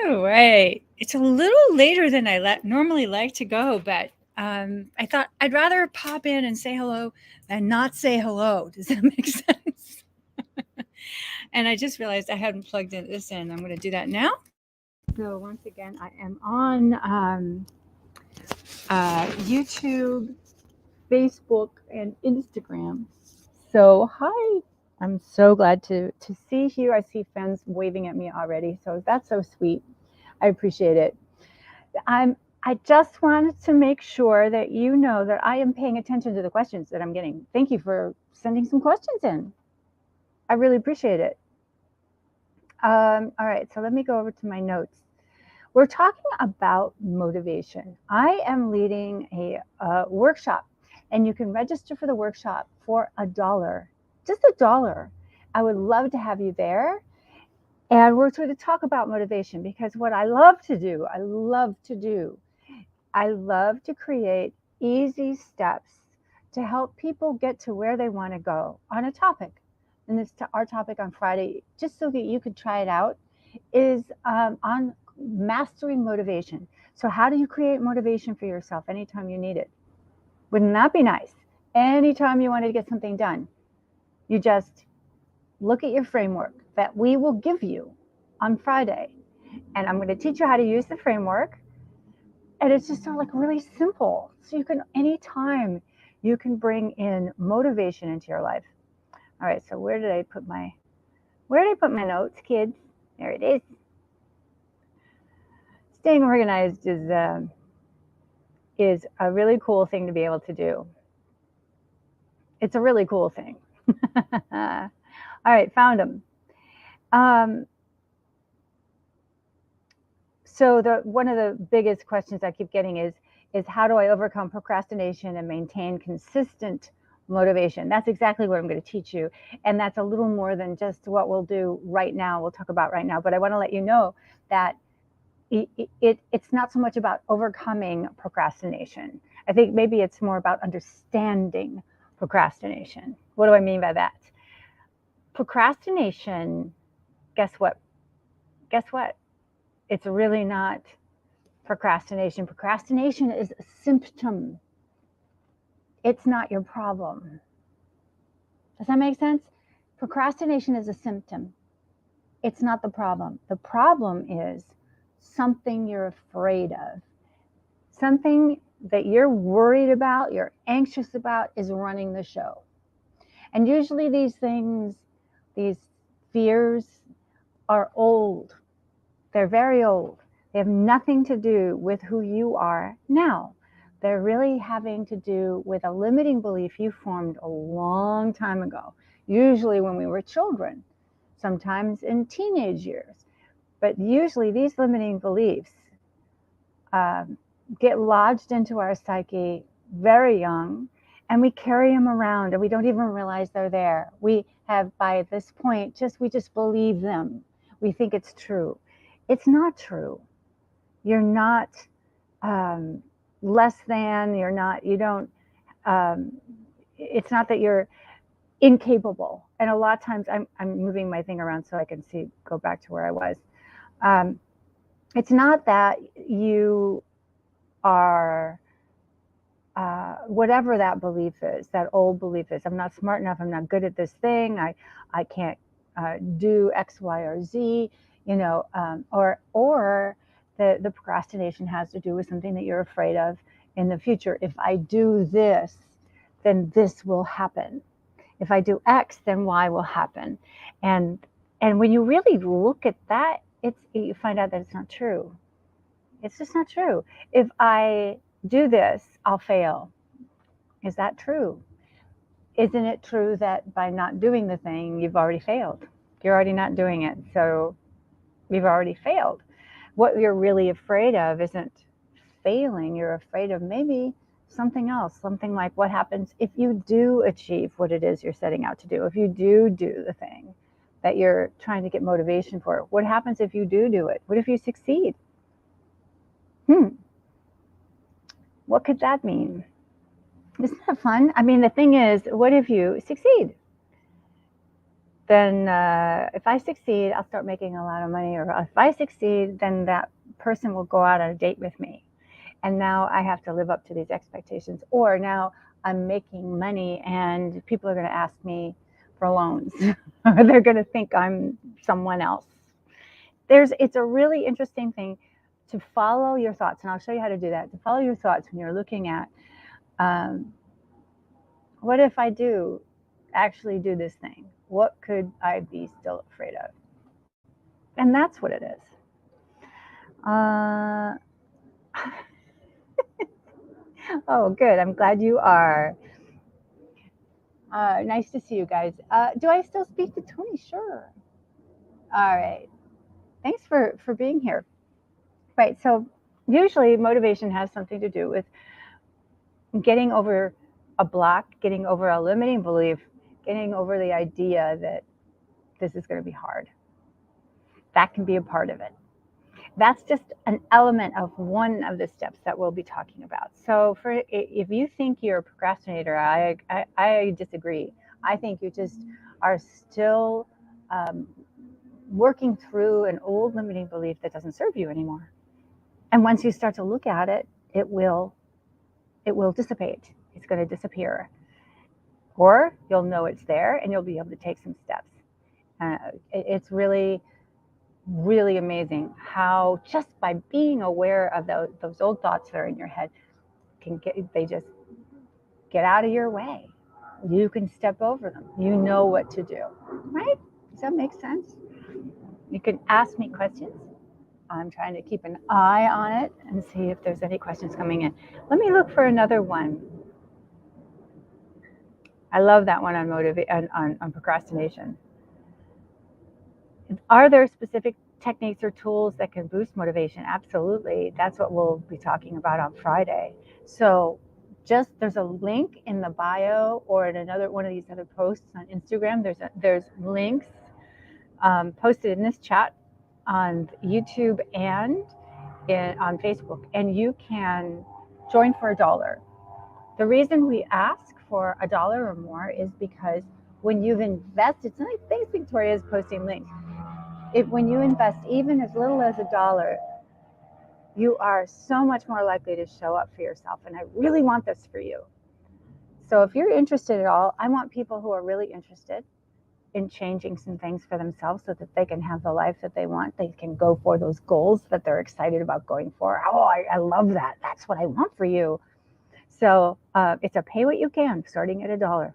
All right. It's a little later than I normally like to go, but I thought I'd rather pop in and say hello than not say hello. Does that make sense? And I just realized I hadn't plugged this in. I'm going to do that now. So once again, I am on YouTube, Facebook, and Instagram. So hi, I'm so glad to see you. I see fans waving at me already, so that's so sweet. I appreciate it. I just wanted to make sure that you know that I am paying attention to the questions that I'm getting. Thank you for sending some questions in. I really appreciate it. All right, so let me go over to my notes. We're talking about motivation. I am leading a workshop, and you can register for the workshop for $1, just $1. I would love to have you there. And we're going to talk about motivation because what I love to do, I love to create easy steps to help people get to where they want to go on a topic. And this our topic on Friday, just so that you could try it out, is on mastering motivation. So how do you create motivation for yourself anytime you need it? Wouldn't that be nice? Anytime you want to get something done, you just look at your framework that we will give you on Friday. And I'm going to teach you how to use the framework. And it's just like really simple. So you can, anytime you can bring in motivation into your life. All right, so where did I put my notes, kids? There it is. Staying organized is a really cool thing to be able to do. It's a really cool thing. All right, found them. So one of the biggest questions I keep getting is how do I overcome procrastination and maintain consistent motivation? That's exactly what I'm going to teach you. And that's a little more than just what we'll do right now. We'll talk about right now. But I want to let you know that it's not so much about overcoming procrastination. I think maybe it's more about understanding procrastination. What do I mean by that? Procrastination, guess what? Guess what? It's really not procrastination. Procrastination is a symptom. It's not your problem. Does that make sense? Procrastination is a symptom. It's not the problem. The problem is something you're afraid of. Something that you're worried about, you're anxious about, is running the show. And usually these things, these fears, are old. They're very old. They have nothing to do with who you are now. They're really having to do with a limiting belief you formed a long time ago, usually when we were children, sometimes in teenage years. But usually these limiting beliefs get lodged into our psyche very young, and we carry them around and we don't even realize they're there. We have, by this point, we just believe them. We think it's true. It's not true. You're not less than, it's not that you're incapable. And a lot of times I'm moving my thing around so I can go back to where I was. It's not that you are, whatever that belief is, that old belief is, I'm not smart enough, I'm not good at this thing, I can't do X, Y, or Z, or the procrastination has to do with something that you're afraid of in the future. If I do this, then this will happen. If I do X, then Y will happen. And when you really look at that, you find out that it's not true. It's just not true. If I do this, I'll fail. Is that true? Isn't it true that by not doing the thing, you've already failed? You're already not doing it, so you've already failed. What you're really afraid of isn't failing. You're afraid of maybe something else, something like what happens if you do achieve what it is you're setting out to do, if you do the thing that you're trying to get motivation for. What happens if you do it? What if you succeed? What could that mean? Isn't that fun? I mean, the thing is, what if you succeed? then if I succeed, I'll start making a lot of money. Or if I succeed, then that person will go out on a date with me. And now I have to live up to these expectations. Or now I'm making money and people are going to ask me for loans. Or they're going to think I'm someone else. It's a really interesting thing to follow your thoughts. And I'll show you how to do that. To follow your thoughts when you're looking at, what if I do actually do this thing? What could I be still afraid of? And that's what it is. Oh, good. I'm glad you are. Nice to see you guys. Do I still speak to Tony? Sure. All right. Thanks for being here. Right. So usually motivation has something to do with getting over a block, getting over a limiting belief, getting over the idea that this is going to be hard. That can be a part of it. That's just an element of one of the steps that we'll be talking about. So if you think you're a procrastinator, I disagree. I think you just are still working through an old limiting belief that doesn't serve you anymore. And once you start to look at it, it will dissipate. It's going to disappear. Or you'll know it's there and you'll be able to take some steps. It's really, really amazing how just by being aware of those old thoughts that are in your head they just get out of your way. You can step over them. You know what to do, right? Does that make sense? You can ask me questions. I'm trying to keep an eye on it and see if there's any questions coming in. Let me look for another one. I love that one on procrastination. Are there specific techniques or tools that can boost motivation? Absolutely. That's what we'll be talking about on Friday. So there's a link in the bio or in another one of these other posts on Instagram. There's links posted in this chat on YouTube and on Facebook, and you can join for $1. The reason we ask for $1 or more is because when you've invested, thanks Victoria is posting links. When you invest even as little as $1, you are so much more likely to show up for yourself. And I really want this for you. So if you're interested at all, I want people who are really interested in changing some things for themselves so that they can have the life that they want. They can go for those goals that they're excited about going for. Oh, I love that. That's what I want for you. So it's a pay what you can, starting at $1.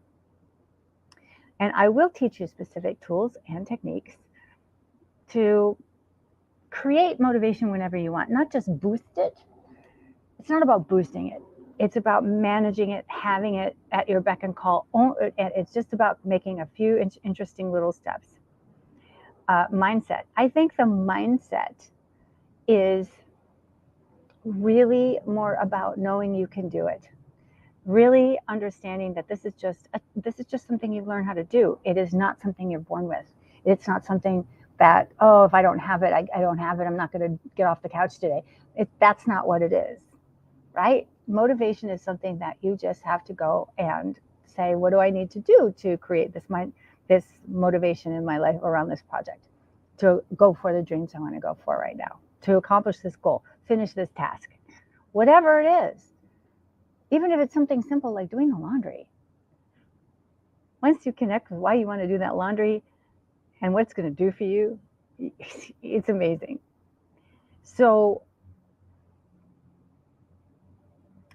And I will teach you specific tools and techniques to create motivation whenever you want, not just boost it. It's not about boosting it. It's about managing it, having it at your beck and call. And it's just about making a few interesting little steps. Mindset. I think the mindset is really more about knowing you can do it. Really understanding that this is just something you've learned how to do. It is not something you're born with. It's not something that, oh, if I don't have it, I don't have it. I'm not going to get off the couch today. That's not what it is, right? Motivation is something that you just have to go and say, what do I need to do to create this motivation in my life around this project, to go for the dreams I want to go for right now, to accomplish this goal, finish this task, whatever it is. Even if it's something simple like doing the laundry. Once you connect with why you want to do that laundry and what it's going to do for you, it's amazing. So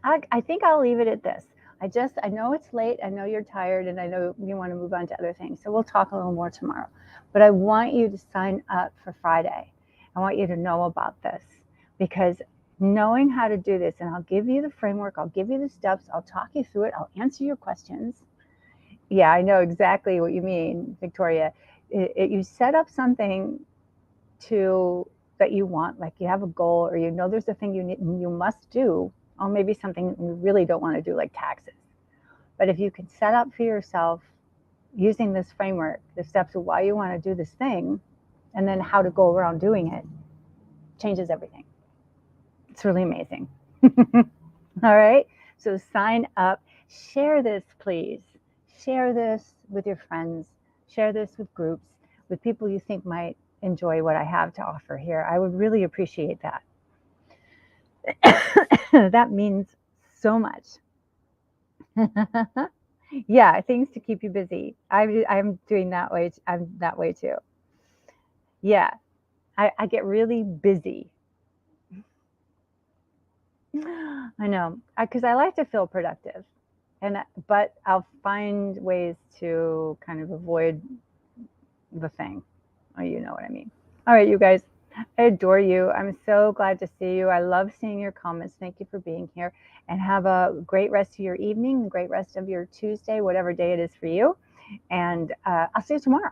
I think I'll leave it at this. I know it's late. I know you're tired and I know you want to move on to other things. So we'll talk a little more tomorrow. But I want you to sign up for Friday. I want you to know about this because knowing how to do this, and I'll give you the framework, I'll give you the steps, I'll talk you through it, I'll answer your questions. Yeah, I know exactly what you mean, Victoria. You set up something that you want, like you have a goal or you know there's a thing you must do, or maybe something you really don't want to do, like taxes. But if you can set up for yourself using this framework, the steps of why you want to do this thing, and then how to go around doing it, changes everything. It's really amazing. All right, so sign up, share this, please. Share this with your friends. Share this with groups, with people you think might enjoy what I have to offer here. I would really appreciate that. That means so much. Yeah, things to keep you busy. I'm doing that way. I'm that way too. Yeah, I get really busy. I know, because I like to feel productive, but I'll find ways to kind of avoid the thing. Oh, you know what I mean. All right, you guys, I adore you. I'm so glad to see you. I love seeing your comments. Thank you for being here, and have a great rest of your evening, a great rest of your Tuesday, whatever day it is for you. And I'll see you tomorrow.